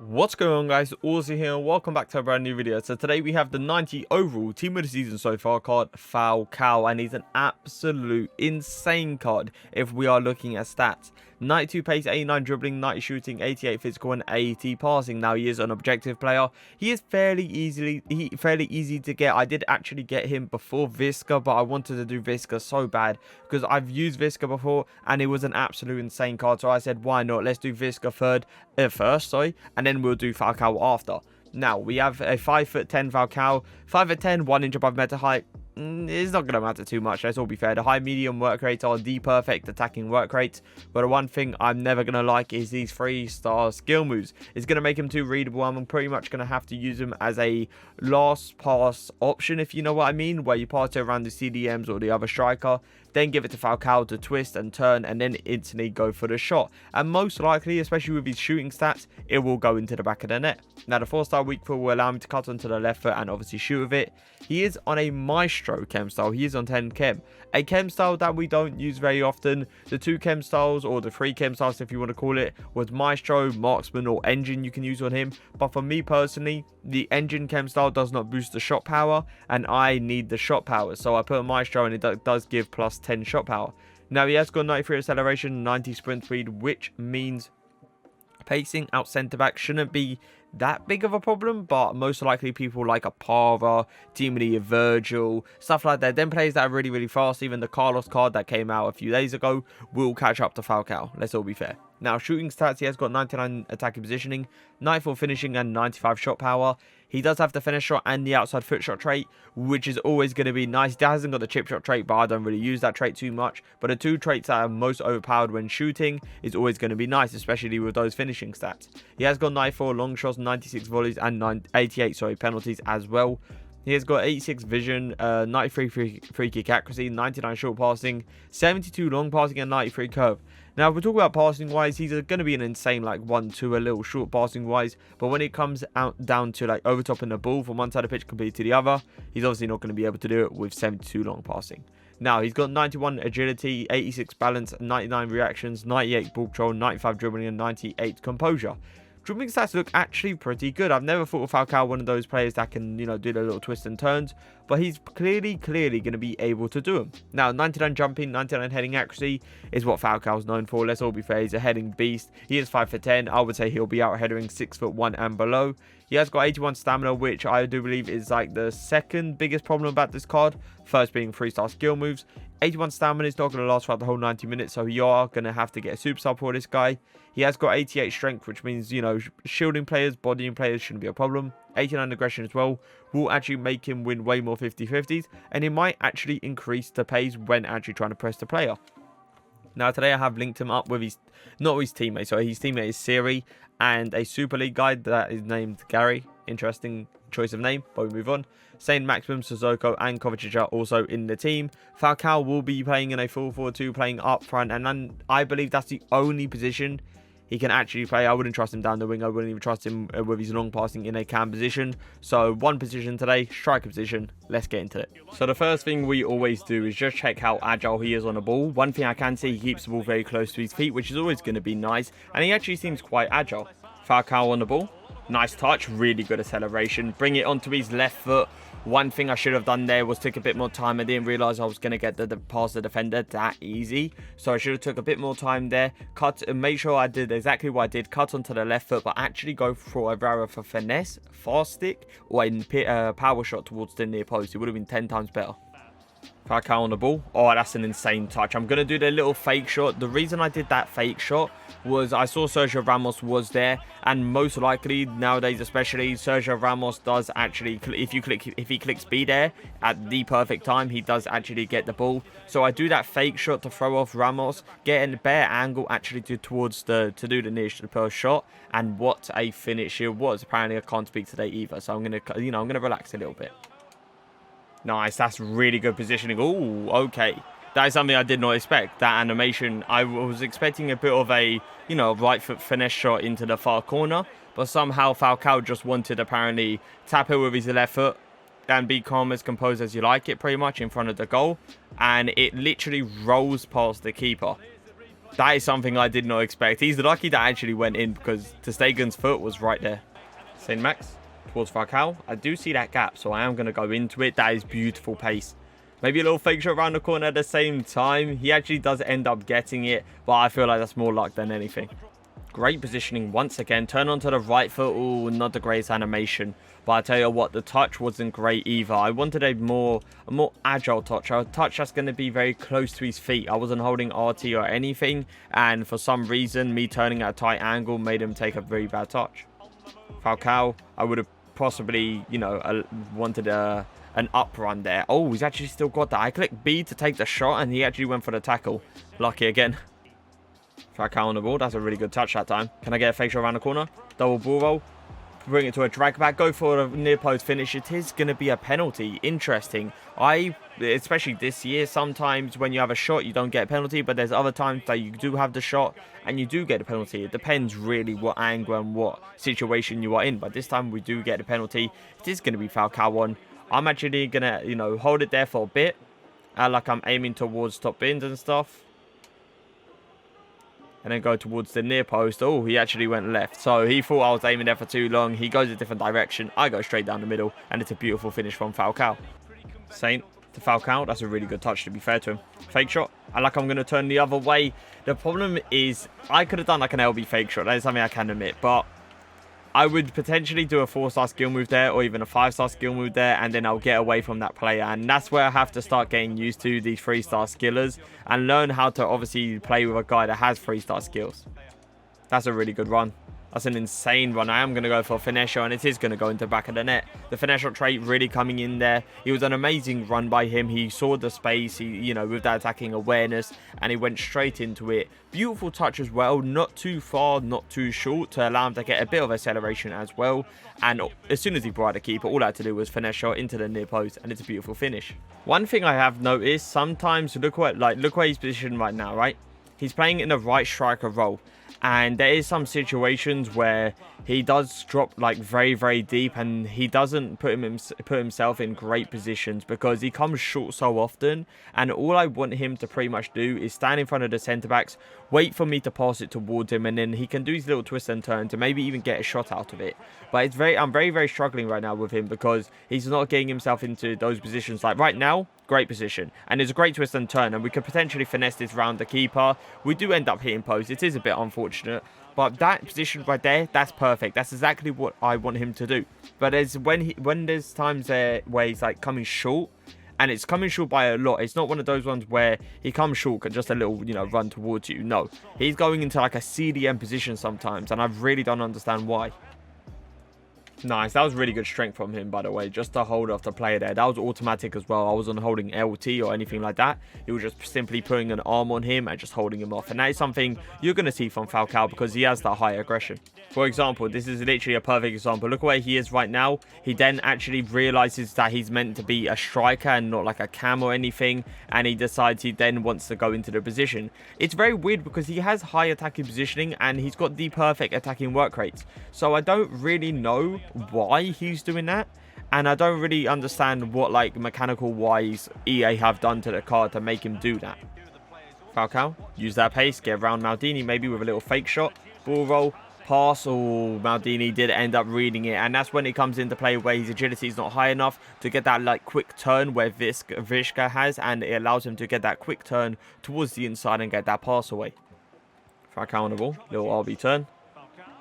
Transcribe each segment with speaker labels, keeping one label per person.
Speaker 1: What's going on, guys? Auzio here and welcome back to a brand new video. So today we have the 90 overall team of the season so far card, Falcao, and he's an absolute insane card if we are looking at stats. 92 pace, 89 dribbling, 90 shooting, 88 physical, and 80 passing. Now he is an objective player. He is fairly easy to get. I did actually get him before Visca, but I wanted to do Visca so bad because I've used Visca before and it was an absolute insane card. So I said, why not? Let's do Visca first, and then we'll do Falcao after. Now we have a 5'10" Falcao, 5'10", 1 inch above meta height. It's not going to matter too much, let's all be fair. The high medium work rates are the perfect attacking work rates, but the one thing I'm never going to like is these 3-star skill moves. It's going to make him too readable. I'm pretty much going to have to use him as a last pass option, if you know what I mean, where you pass it around the CDMs or the other striker, then give it to Falcao to twist and turn and then instantly go for the shot. And most likely, especially with his shooting stats, it will go into the back of the net. Now the 4-star weak foot will allow him to cut onto the left foot and obviously shoot with it. He is on a Maestro chem style. He is on 10 chem. A chem style that we don't use very often. The 2 chem styles, or the 3 chem styles if you want to call it, was Maestro, Marksman, or Engine you can use on him. But for me personally, the Engine chem style does not boost the shot power, and I need the shot power. So I put a Maestro and it does give plus 10 shot power. Now he has got 93 acceleration, 90 sprint speed, which means pacing out centre back shouldn't be that big of a problem, but most likely people like a Parva, Team Virgil, stuff like that, then players that are really fast, even the Carlos card that came out a few days ago, will catch up to Falcao. Let's all be fair. Now shooting stats, he has got 99 attacking positioning, 94 finishing, and 95 shot power. He does have the finish shot and the outside foot shot trait, which is always going to be nice. He hasn't got the chip shot trait, but I don't really use that trait too much. But the 2 traits that are most overpowered when shooting is always going to be nice, especially with those finishing stats. He has got 94 long shots, 96 volleys, and 88 penalties as well. He has got 86 vision, 93 free kick accuracy, 99 short passing, 72 long passing, and 93 curve. Now, if we talk about passing wise, he's going to be an insane like 1-2, a little short passing wise. But when it comes down to like overtopping the ball from one side of the pitch compared to the other, he's obviously not going to be able to do it with 72 long passing. Now, he's got 91 agility, 86 balance, 99 reactions, 98 ball control, 95 dribbling, and 98 composure. Dribbling stats look actually pretty good. I've never thought of Falcao one of those players that can, do the little twists and turns, but he's clearly going to be able to do them. Now, 99 jumping, 99 heading accuracy is what Falcao's known for. Let's all be fair, he's a heading beast. He is 5'10". I would say he'll be out heading 6'1" and below. He has got 81 stamina, which I do believe is like the second biggest problem about this card. First being 3-star skill moves. 81 stamina is not going to last throughout the whole 90 minutes, so you are going to have to get a superstar for this guy. He has got 88 strength, which means, shielding players, bodying players shouldn't be a problem. 89 aggression as well will actually make him win way more 50-50s, and it might actually increase the pace when actually trying to press the player. Now, today I have linked him up with his teammate. So his teammate is Siri, and a Super League guy that is named Gary. Interesting choice of name, but we move on. Saint Maximum, Sissoko, and Kovacic are also in the team. Falcao will be playing in a 4-4-2, playing up front, and then I believe that's the only position he can actually play. I wouldn't trust him down the wing. I wouldn't even trust him with his long passing in a cam position. So one position today, striker position. Let's get into it. So the first thing we always do is just check how agile he is on the ball. One thing I can see, he keeps the ball very close to his feet, which is always going to be nice. And he actually seems quite agile. Falcao on the ball. Nice touch, really good acceleration. Bring it onto his left foot. One thing I should have done there was take a bit more time. I didn't realize I was going to get the past the defender that easy. So I should have took a bit more time there. Cut and make sure I did exactly what I did. Cut onto the left foot, but actually go for a for finesse, fast stick, or a power shot towards the near post. It would have been 10 times better. Falcao on the ball. Oh, that's an insane touch. I'm going to do the little fake shot. The reason I did that fake shot was I saw Sergio Ramos was there, and most likely nowadays especially, Sergio Ramos does actually, if he clicks B there at the perfect time, he does actually get the ball. So I do that fake shot to throw off Ramos, get a better angle actually to do the nearest to the post shot, and what a finish it was. Apparently I can't speak today either, so I'm going to, I'm going to relax a little bit. Nice, that's really good positioning. Oh, okay. That is something I did not expect. That animation, I was expecting a bit of a, right foot finesse shot into the far corner. But somehow Falcao just wanted apparently tap it with his left foot and be calm as composed as you like it pretty much in front of the goal. And it literally rolls past the keeper. That is something I did not expect. He's lucky that actually went in because Ter Stegen's foot was right there. St. Max towards Falcao. I do see that gap, so I am going to go into it. That is beautiful pace. Maybe a little fake shot around the corner at the same time. He actually does end up getting it, but I feel like that's more luck than anything. Great positioning once again. Turn onto the right foot. Oh, not the greatest animation. But I tell you what, the touch wasn't great either. I wanted a more agile touch. A touch that's going to be very close to his feet. I wasn't holding RT or anything. And for some reason, me turning at a tight angle made him take a very bad touch. Falcao, I would have possibly, you know, wanted an up run there. Oh, he's actually still got that. I clicked B to take the shot, and he actually went for the tackle. Lucky again. Falcao on the ball. That's a really good touch that time. Can I get a fake shot around the corner? Double ball roll. Bring it to a drag back. Go for a near post finish. It is going to be a penalty. Interesting. Especially this year, sometimes when you have a shot, you don't get a penalty. But there's other times that you do have the shot and you do get a penalty. It depends really what angle and what situation you are in. But this time we do get a penalty. It is going to be Falcao on. I'm actually going to, you know, hold it there for a bit. Like I'm aiming towards top bins and stuff. And then go towards the near post. Oh, he actually went left. So he thought I was aiming there for too long. He goes a different direction. I go straight down the middle. And it's a beautiful finish from Falcao. Saint to Falcao. That's a really good touch, to be fair to him. Fake shot. I'm going to turn the other way. The problem is I could have done like an LB fake shot. That is something I can admit. But I would potentially do a 4-star skill move there or even a 5-star skill move there, and then I'll get away from that player. And that's where I have to start getting used to these 3-star skillers and learn how to obviously play with a guy that has 3-star skills. That's a really good run. That's an insane run. I am going to go for a finesse shot, and it is going to go into the back of the net. The finesse shot trait really coming in there. It was an amazing run by him. He saw the space, you know, with that attacking awareness, and he went straight into it. Beautiful touch as well. Not too far, not too short, to allow him to get a bit of acceleration as well. And as soon as he brought the keeper, all I had to do was finesse shot into the near post, and it's a beautiful finish. One thing I have noticed, sometimes look where he's positioned right now, right? He's playing in the right striker role. And there is some situations where he does drop like very, very deep, and he doesn't put himself in great positions because he comes short so often. And all I want him to pretty much do is stand in front of the centre backs, wait for me to pass it towards him, and then he can do his little twist and turn to maybe even get a shot out of it. But I'm very, very struggling right now with him because he's not getting himself into those positions. Like right now, great position, and it's a great twist and turn, and we could potentially finesse this round the keeper. We do end up hitting post. It is a bit unfortunate, but that position right there, that's perfect. That's exactly what I want him to do. But when there's times there where he's like coming short, and it's coming short by a lot. It's not one of those ones where he comes short and just a little, you know, run towards you. No, he's going into like a CDM position sometimes, and I really don't understand why. Nice. That was really good strength from him, by the way, just to hold off the player there. That was automatic as well. I wasn't holding LT or anything like that. He was just simply putting an arm on him and just holding him off. And that is something you're going to see from Falcao because he has that high aggression. For example, this is literally a perfect example. Look where he is right now. He then actually realizes that he's meant to be a striker and not like a cam or anything. And he decides he then wants to go into the position. It's very weird because he has high attacking positioning and he's got the perfect attacking work rates. So I don't really know why he's doing that, and I don't really understand what like mechanical wise EA have done to the card to make him do that. Falcao, use that pace, get around Maldini maybe with a little fake shot, ball roll, pass. Oh, Maldini did end up reading it, and that's when it comes into play where his agility is not high enough to get that like quick turn where Vishka has, and it allows him to get that quick turn towards the inside and get that pass away. Falcao on the ball, little RB turn.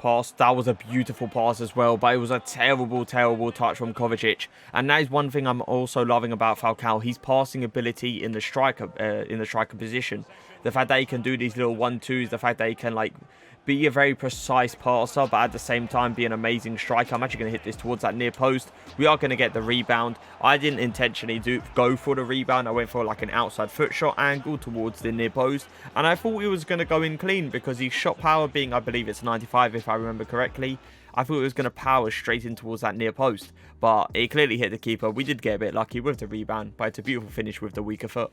Speaker 1: Pass. That was a beautiful pass as well, but it was a terrible touch from Kovacic. And that is one thing I'm also loving about Falcao, his passing ability in the striker position. The fact that he can do these little 1-2s, the fact that he can like be a very precise passer, but at the same time be an amazing striker. I'm actually going to hit this towards that near post. We are going to get the rebound. I didn't intentionally go for the rebound. I went for like an outside foot shot angle towards the near post, and I thought he was going to go in clean because his shot power being, I believe it's 95 if I remember correctly, I thought it was going to power straight in towards that near post, but it clearly hit the keeper. We did get a bit lucky with the rebound, but it's a beautiful finish with the weaker foot.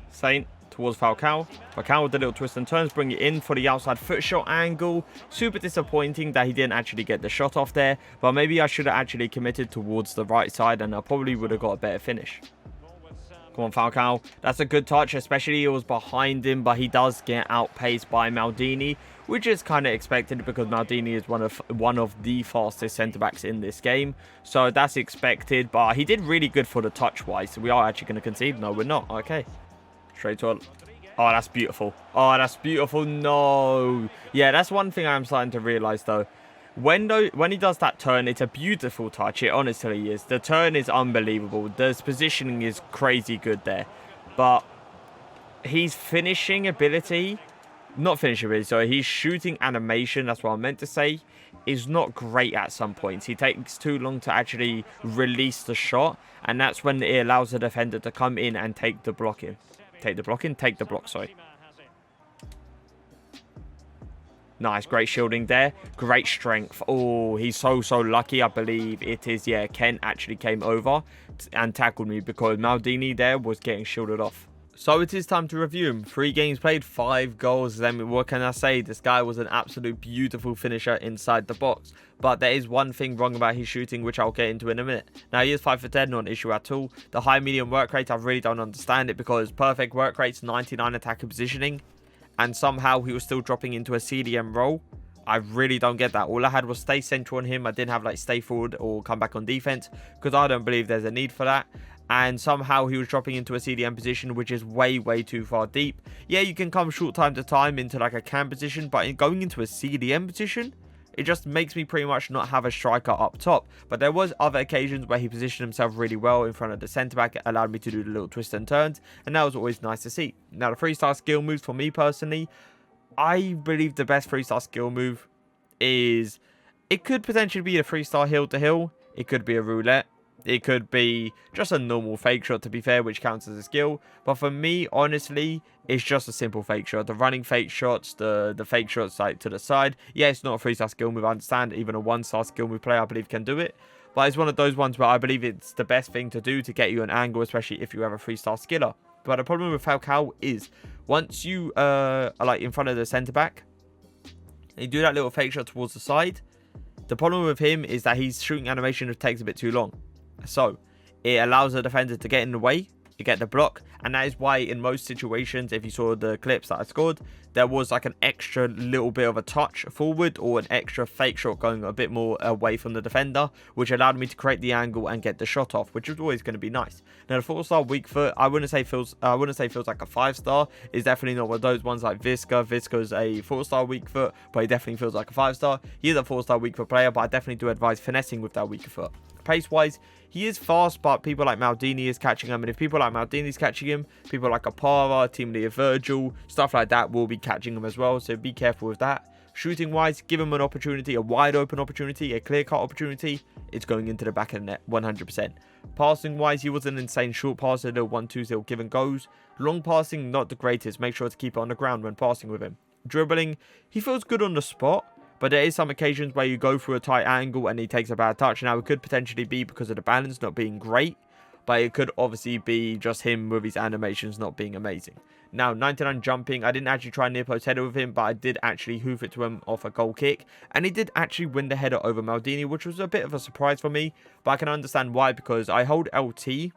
Speaker 1: Saint towards Falcao. Falcao with the little twist and turns, bring it in for the outside foot shot angle. Super disappointing that he didn't actually get the shot off there, but maybe I should have actually committed towards the right side and I probably would have got a better finish. Come on, Falcao. That's a good touch, especially it was behind him, but he does get outpaced by Maldini, which is kind of expected because Maldini is one of the fastest centre-backs in this game. So that's expected, but he did really good for the touch-wise. So we are actually going to concede. No, we're not. Okay. Straight to... Oh, that's beautiful. Oh, that's beautiful. No. Yeah, that's one thing I'm starting to realise, though. When he does that turn, it's a beautiful touch. It honestly is. The turn is unbelievable. The positioning is crazy good there. But his finishing ability... Not finishing ability, sorry. His shooting animation, that's what I meant to say, is not great at some points. He takes too long to actually release the shot. And that's when it allows the defender to come in and take the block in. Take the block, sorry. Nice, great shielding there. Great strength. Oh, he's so lucky. I believe it is, yeah, Kent actually came over and tackled me because Maldini there was getting shielded off. So it is time to review him. 3 games played, 5 goals. Then what can I say? This guy was an absolute beautiful finisher inside the box. But there is one thing wrong about his shooting, which I'll get into in a minute. Now, he is 5 for 10, not an issue at all. The high medium work rate, I really don't understand it because perfect work rate's 99 attack and positioning. And somehow he was still dropping into a CDM role. I really don't get that. All I had was stay central on him. I didn't have like stay forward or come back on defense because I don't believe there's a need for that. And somehow he was dropping into a CDM position, which is way too far deep. Yeah, you can come short time to time into like a cam position, but in going into a CDM position, it just makes me pretty much not have a striker up top. But there was other occasions where he positioned himself really well in front of the centre-back. It allowed me to do the little twists and turns, and that was always nice to see. Now, the 3-star skill moves for me personally, I believe the best 3-star skill move is... It could potentially be a 3-star hill-to-hill. It could be a roulette. It could be just a normal fake shot, to be fair, which counts as a skill. But for me, honestly, it's just a simple fake shot. The running fake shots, the fake shots like to the side. Yeah, it's not a 3-star skill move, I understand. Even a 1-star skill move player, I believe, can do it. But it's one of those ones where I believe it's the best thing to do to get you an angle, especially if you have a 3-star skiller. But the problem with Falcao is, once you are like in front of the centre-back, you do that little fake shot towards the side. The problem with him is that his shooting animation takes a bit too long. So, it allows the defender to get in the way, to get the block, and that is why in most situations, if you saw the clips that I scored, there was like an extra little bit of a touch forward or an extra fake shot going a bit more away from the defender, which allowed me to create the angle and get the shot off, which was always going to be nice. Now, the 4-star weak foot, I wouldn't say feels like a 5-star. It's definitely not one of those ones like Visca. Visca's a 4-star weak foot, but he definitely feels like a 5-star. He is a 4-star weak foot player, but I definitely do advise finessing with that weaker foot. Pace-wise, he is fast, but people like Maldini is catching him. And if people like Maldini is catching him, people like Apara, Team Leader Virgil, stuff like that will be catching him as well. So be careful with that. Shooting-wise, give him an opportunity, a wide-open opportunity, a clear-cut opportunity. It's going into the back of the net 100%. Passing-wise, he was an insane short passer, little 1-2 little give and goes. Long passing, not the greatest. Make sure to keep it on the ground when passing with him. Dribbling, he feels good on the spot. But there is some occasions where you go through a tight angle and he takes a bad touch. Now, it could potentially be because of the balance not being great. But it could obviously be just him with his animations not being amazing. Now, 99 jumping. I didn't actually try near post header with him, but I did actually hoof it to him off a goal kick. And he did actually win the header over Maldini, which was a bit of a surprise for me. But I can understand why, because I hold LT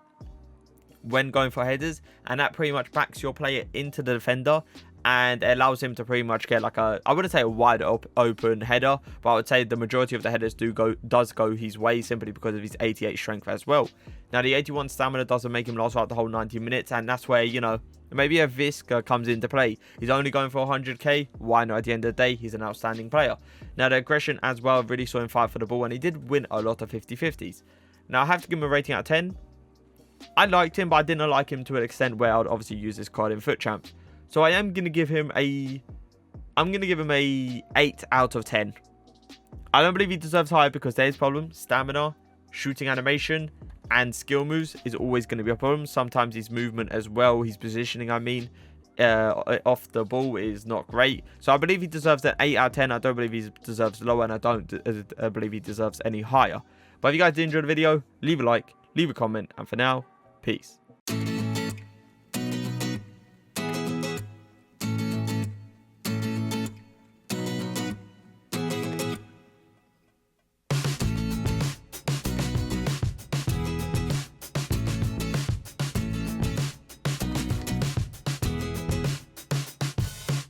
Speaker 1: when going for headers. And that pretty much backs your player into the defender. And it allows him to pretty much get like a, I wouldn't say a wide open header, but I would say the majority of the headers does go his way simply because of his 88 strength as well. Now, the 81 stamina doesn't make him last out the whole 90 minutes, and that's where, you know, maybe a Visca comes into play. He's only going for 100k. Why not? At the end of the day, he's an outstanding player. Now, the aggression as well, really saw him fight for the ball, and he did win a lot of 50-50s. Now, I have to give him a rating out of 10. I liked him, but I didn't like him to an extent where I would obviously use this card in FUT Champs. So I am going to give him a... I'm going to give him a 8 out of 10. I don't believe he deserves higher because there's problems. Stamina, shooting animation, and skill moves is always going to be a problem. Sometimes his movement as well, his positioning, I mean, off the ball is not great. So I believe he deserves an 8 out of 10. I don't believe he deserves lower, and I don't believe he deserves any higher. But if you guys did enjoy the video, leave a like, leave a comment, and for now, peace.